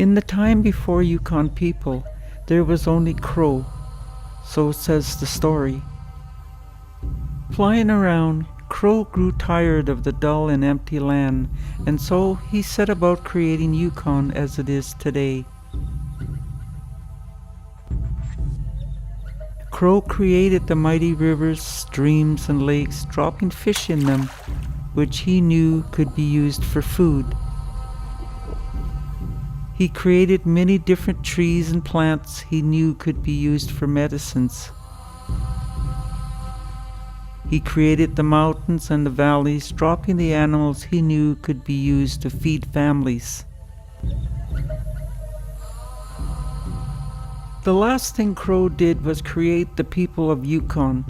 In the time before Yukon people, there was only Crow, so says the story. Flying around, Crow grew tired of the dull and empty land, and so he set about creating Yukon as it is today. Crow created the mighty rivers, streams, and lakes, dropping fish in them, which he knew could be used for food. He created many different trees and plants he knew could be used for medicines. He created the mountains and the valleys, dropping the animals he knew could be used to feed families. The last thing Crow did was create the people of Yukon.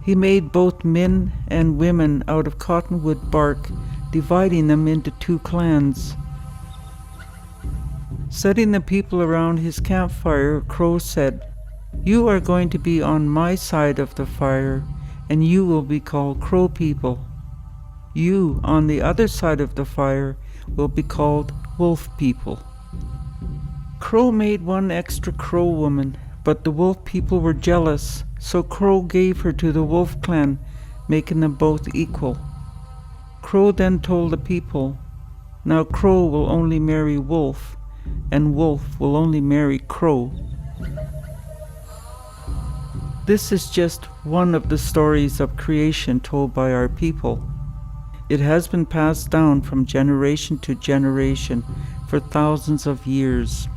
He made both men and women out of cottonwood bark, dividing them into two clans. Setting the people around his campfire, Crow said, "You are going to be on my side of the fire, and you will be called Crow people. You, on the other side of the fire, will be called Wolf people." Crow made one extra Crow woman, but the Wolf people were jealous, so Crow gave her to the Wolf clan, making them both equal. Crow then told the people, "Now Crow will only marry Wolf, and Wolf will only marry Crow." This is just one of the stories of creation told by our people. It has been passed down from generation to generation for thousands of years.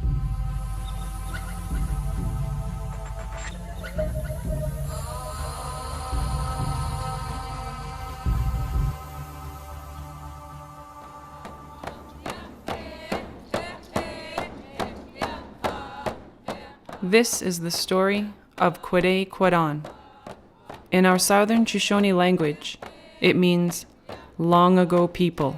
This is the story of Kwaday Kwadan. In our Southern Tutchone language, it means long ago people.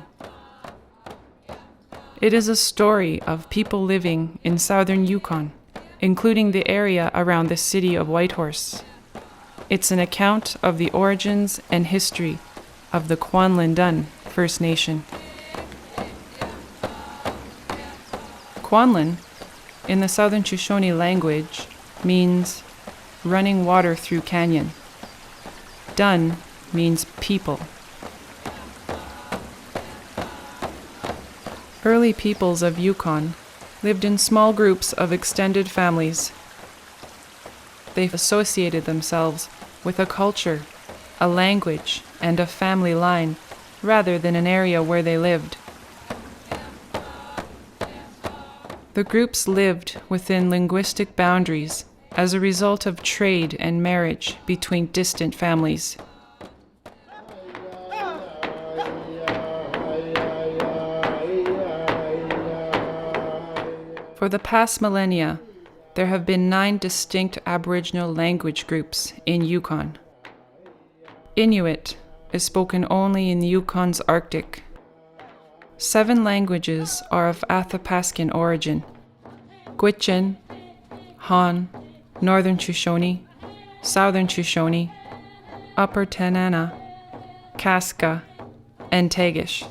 It is a story of people living in southern Yukon, including the area around the city of Whitehorse. It's an account of the origins and history of the Kwaday First Nation. Kwaday, in the Southern Tutchone language, means running water through canyon. Dun means people. Early peoples of Yukon lived in small groups of extended families. They associated themselves with a culture, a language, and a family line, rather than an area where they lived. The groups lived within linguistic boundaries as a result of trade and marriage between distant families. For the past millennia, there have been 9 distinct Aboriginal language groups in Yukon. Inuit is spoken only in the Yukon's Arctic. 7 languages are of Athapascan origin: Gwich'in, Han, Northern Tutchone, Southern Tutchone, Upper Tanana, Kaska, and Tagish.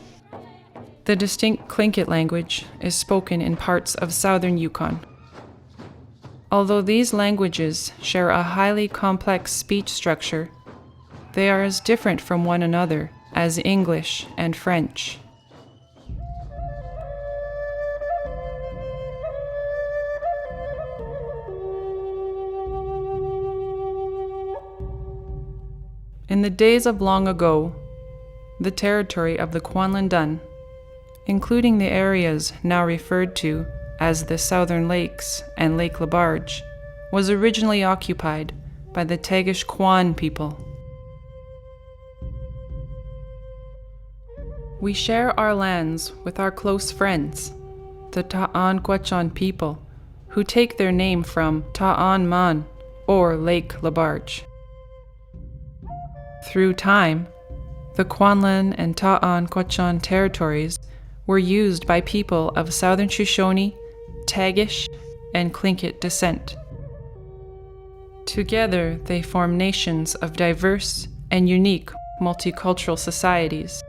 The distinct Tlingit language is spoken in parts of southern Yukon. Although these languages share a highly complex speech structure, they are as different from one another as English and French. In the days of long ago, the territory of the Kwaday, including the areas now referred to as the Southern Lakes and Lake Labarge, was originally occupied by the Tagish Kwan people. We share our lands with our close friends, the Ta'an people, who take their name from Ta'an Man, or Lake Labarge. Through time, the Kwanlin and Ta'an Kwachon territories were used by people of Southern Tutchone, Tagish, and Tlingit descent. Together, they form nations of diverse and unique multicultural societies.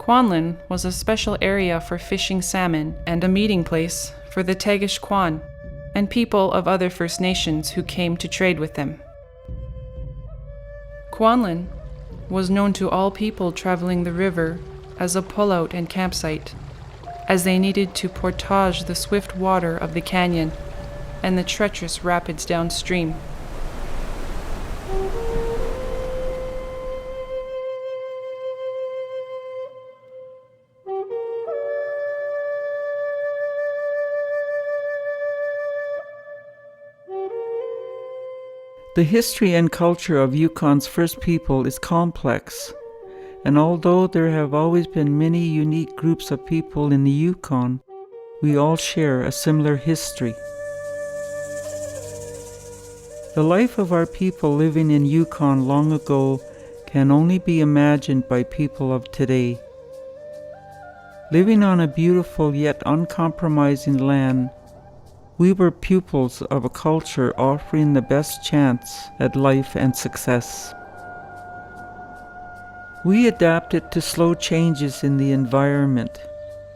Kwanlin was a special area for fishing salmon and a meeting place for the Tagish Kwan and people of other First Nations who came to trade with them. Kwanlin was known to all people traveling the river as a pullout and campsite, as they needed to portage the swift water of the canyon and the treacherous rapids downstream. The history and culture of Yukon's first people is complex, and although there have always been many unique groups of people in the Yukon, we all share a similar history. The life of our people living in Yukon long ago can only be imagined by people of today. Living on a beautiful yet uncompromising land, we were pupils of a culture offering the best chance at life and success. We adapted to slow changes in the environment.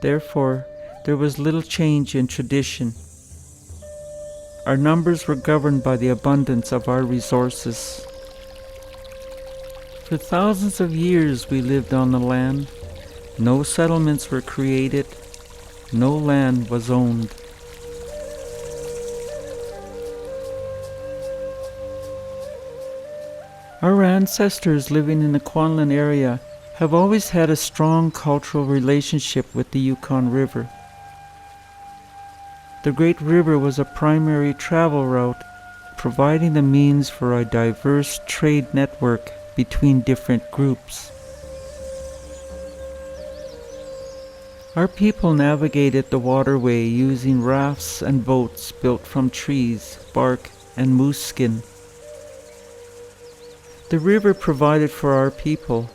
Therefore, there was little change in tradition. Our numbers were governed by the abundance of our resources. For thousands of years we lived on the land. No settlements were created. No land was owned. Our ancestors living in the Kwanlin area have always had a strong cultural relationship with the Yukon River. The Great River was a primary travel route, providing the means for a diverse trade network between different groups. Our people navigated the waterway using rafts and boats built from trees, bark, and moose skin. The river provided for our people.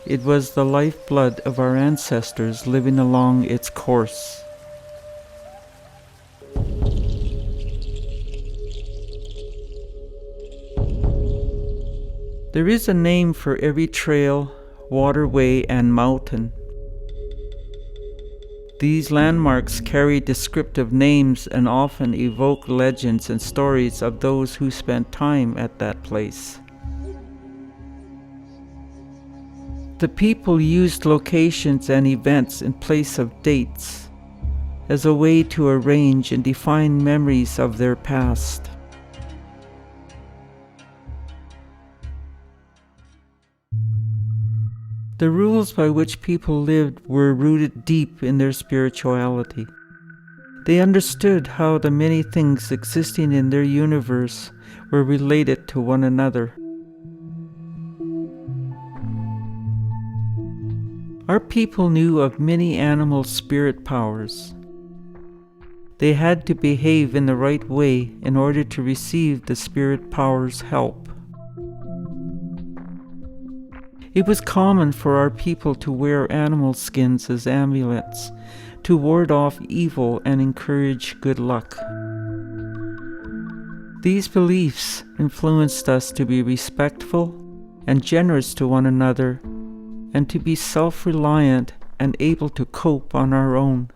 It was the lifeblood of our ancestors living along its course. There is a name for every trail, waterway, and mountain. These landmarks carry descriptive names and often evoke legends and stories of those who spent time at that place. The people used locations and events in place of dates as a way to arrange and define memories of their past. The rules by which people lived were rooted deep in their spirituality. They understood how the many things existing in their universe were related to one another. Our people knew of many animal spirit powers. They had to behave in the right way in order to receive the spirit powers' help. It was common for our people to wear animal skins as amulets, to ward off evil and encourage good luck. These beliefs influenced us to be respectful and generous to one another, and to be self-reliant and able to cope on our own.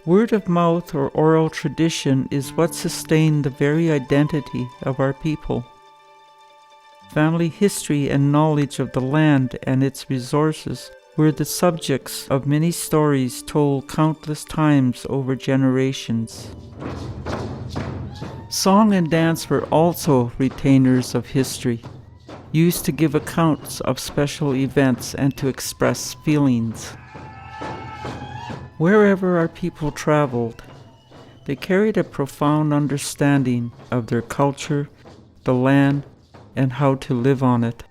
Word of mouth or oral tradition is what sustained the very identity of our people. Family history and knowledge of the land and its resources were the subjects of many stories told countless times over generations. Song and dance were also retainers of history, used to give accounts of special events and to express feelings. Wherever our people traveled, they carried a profound understanding of their culture, the land, and how to live on it.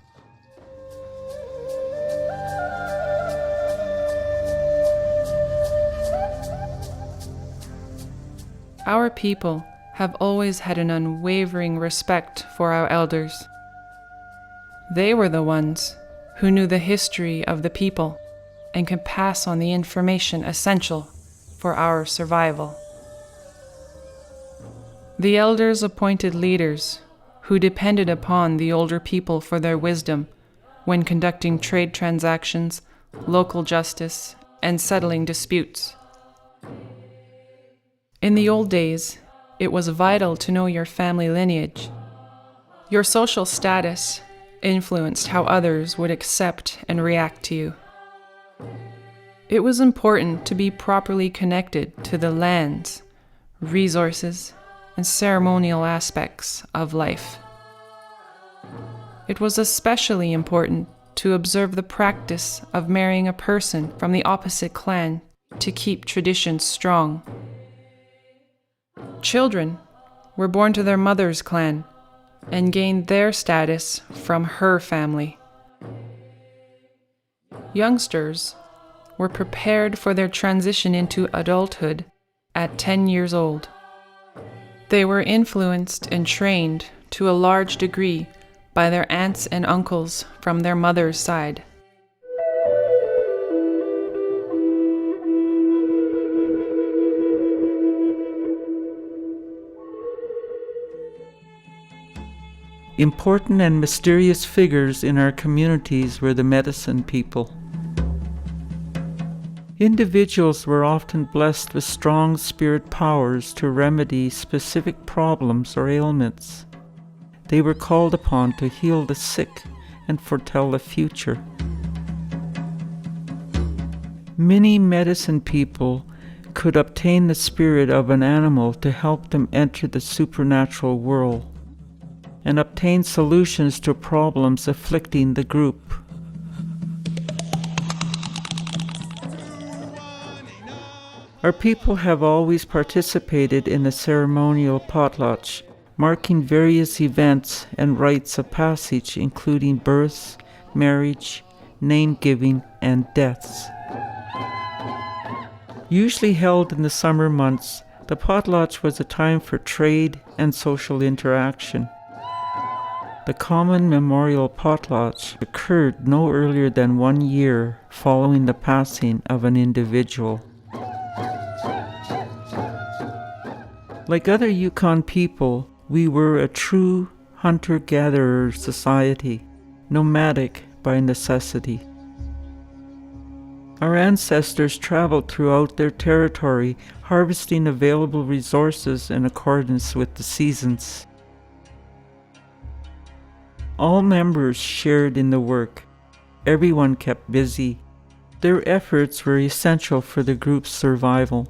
Our people have always had an unwavering respect for our elders. They were the ones who knew the history of the people and could pass on the information essential for our survival. The elders appointed leaders who depended upon the older people for their wisdom when conducting trade transactions, local justice, and settling disputes. In the old days, it was vital to know your family lineage. Your social status influenced how others would accept and react to you. It was important to be properly connected to the lands, resources, and ceremonial aspects of life. It was especially important to observe the practice of marrying a person from the opposite clan to keep traditions strong. Children were born to their mother's clan and gained their status from her family. Youngsters were prepared for their transition into adulthood at 10 years old. They were influenced and trained to a large degree by their aunts and uncles from their mother's side. Important and mysterious figures in our communities were the medicine people. Individuals were often blessed with strong spirit powers to remedy specific problems or ailments. They were called upon to heal the sick and foretell the future. Many medicine people could obtain the spirit of an animal to help them enter the supernatural world and obtain solutions to problems afflicting the group. Our people have always participated in the ceremonial potlatch, marking various events and rites of passage, including births, marriage, name-giving, and deaths. Usually held in the summer months, the potlatch was a time for trade and social interaction. The common memorial potlatch occurred no earlier than 1 year following the passing of an individual. Like other Yukon people, we were a true hunter-gatherer society, nomadic by necessity. Our ancestors traveled throughout their territory, harvesting available resources in accordance with the seasons. All members shared in the work. Everyone kept busy. Their efforts were essential for the group's survival.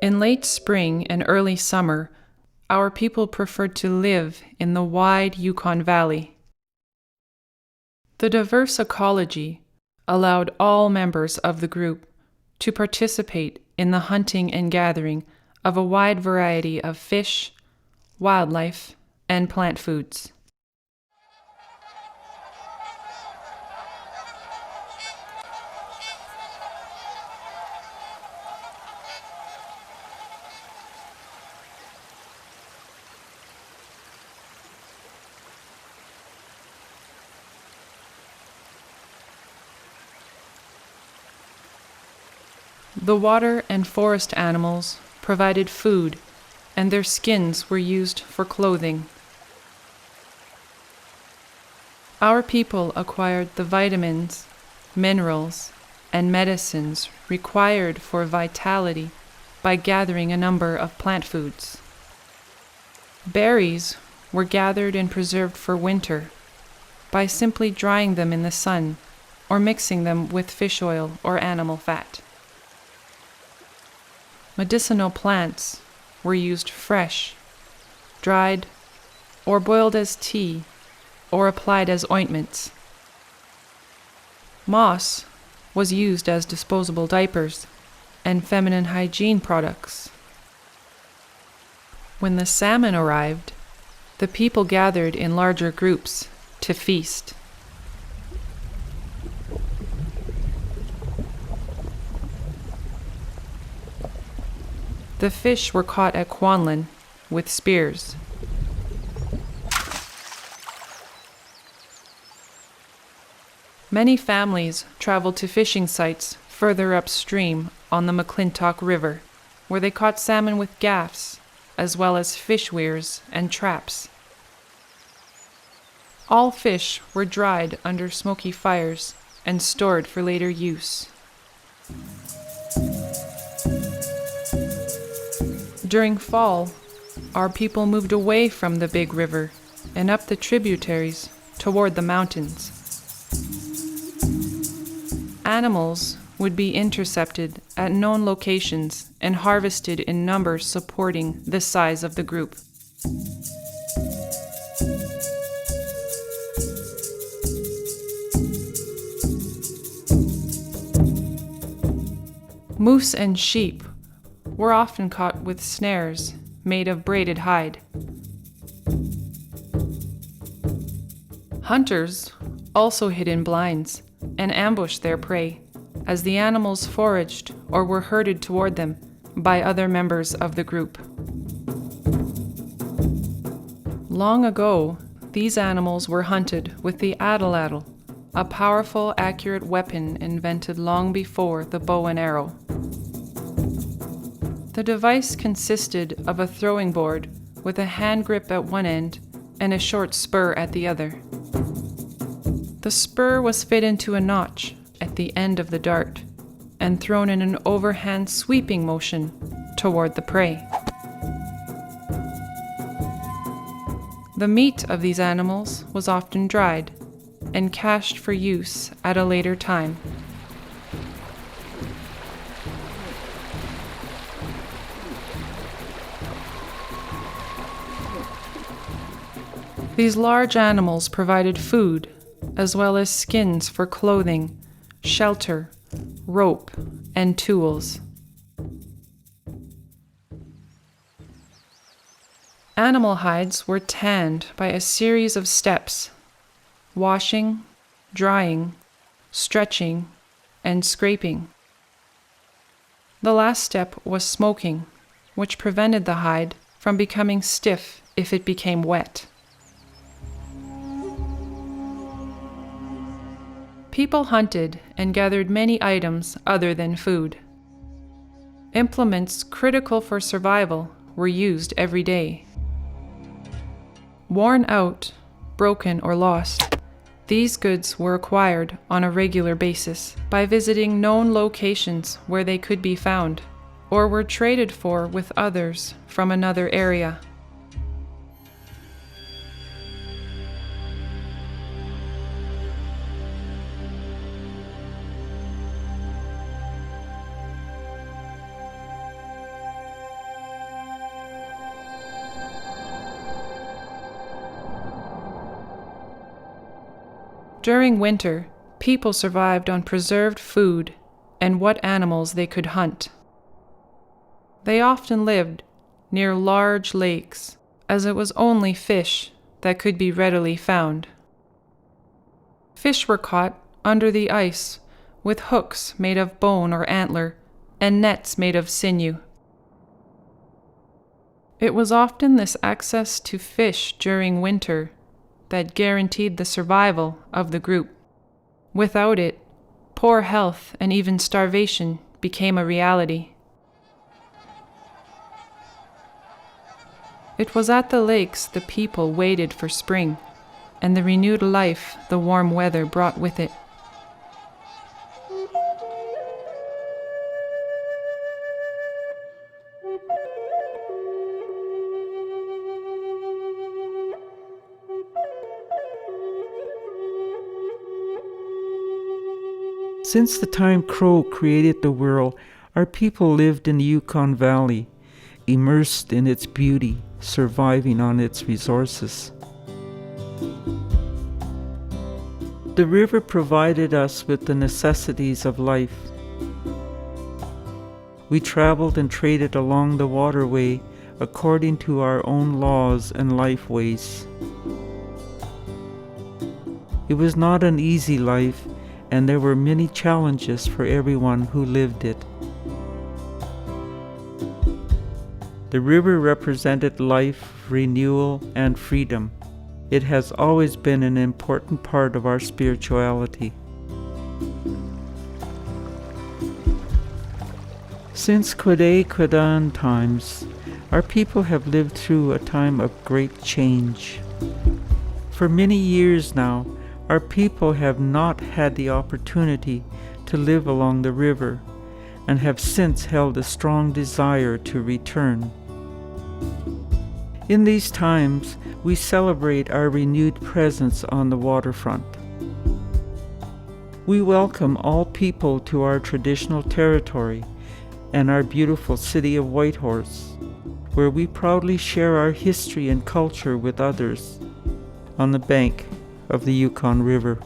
In late spring and early summer, our people preferred to live in the wide Yukon Valley. The diverse ecology allowed all members of the group to participate in the hunting and gathering of a wide variety of fish, wildlife, and plant foods. The water and forest animals provided food, and their skins were used for clothing. Our people acquired the vitamins, minerals, and medicines required for vitality by gathering a number of plant foods. Berries were gathered and preserved for winter by simply drying them in the sun or mixing them with fish oil or animal fat. Medicinal plants were used fresh, dried, or boiled as tea, or applied as ointments. Moss was used as disposable diapers and feminine hygiene products. When the salmon arrived, the people gathered in larger groups to feast. The fish were caught at Kwanlin with spears. Many families traveled to fishing sites further upstream on the McClintock River, where they caught salmon with gaffs, as well as fish weirs and traps. All fish were dried under smoky fires and stored for later use. During fall, our people moved away from the big river and up the tributaries toward the mountains. Animals would be intercepted at known locations and harvested in numbers supporting the size of the group. Moose and sheep were often caught with snares made of braided hide. Hunters also hid in blinds and ambushed their prey as the animals foraged or were herded toward them by other members of the group. Long ago, these animals were hunted with the atlatl, a powerful, accurate weapon invented long before the bow and arrow. The device consisted of a throwing board with a hand grip at one end and a short spur at the other. The spur was fit into a notch at the end of the dart and thrown in an overhand sweeping motion toward the prey. The meat of these animals was often dried and cached for use at a later time. These large animals provided food, as well as skins for clothing, shelter, rope, and tools. Animal hides were tanned by a series of steps: washing, drying, stretching, and scraping. The last step was smoking, which prevented the hide from becoming stiff if it became wet. People hunted and gathered many items other than food. Implements critical for survival were used every day. Worn out, broken, or lost, these goods were acquired on a regular basis by visiting known locations where they could be found, or were traded for with others from another area. During winter, people survived on preserved food and what animals they could hunt. They often lived near large lakes, as it was only fish that could be readily found. Fish were caught under the ice with hooks made of bone or antler and nets made of sinew. It was often this access to fish during winter that guaranteed the survival of the group. Without it, poor health and even starvation became a reality. It was at the lakes the people waited for spring and the renewed life the warm weather brought with it. Since the time Crow created the world, our people lived in the Yukon Valley, immersed in its beauty, surviving on its resources. The river provided us with the necessities of life. We traveled and traded along the waterway according to our own laws and life ways. It was not an easy life, and there were many challenges for everyone who lived it. The river represented life, renewal, and freedom. It has always been an important part of our spirituality. Since Kwaday Kwadan times, our people have lived through a time of great change. For many years now, our people have not had the opportunity to live along the river and have since held a strong desire to return. In these times, we celebrate our renewed presence on the waterfront. We welcome all people to our traditional territory and our beautiful city of Whitehorse, where we proudly share our history and culture with others on the bank of the Yukon River.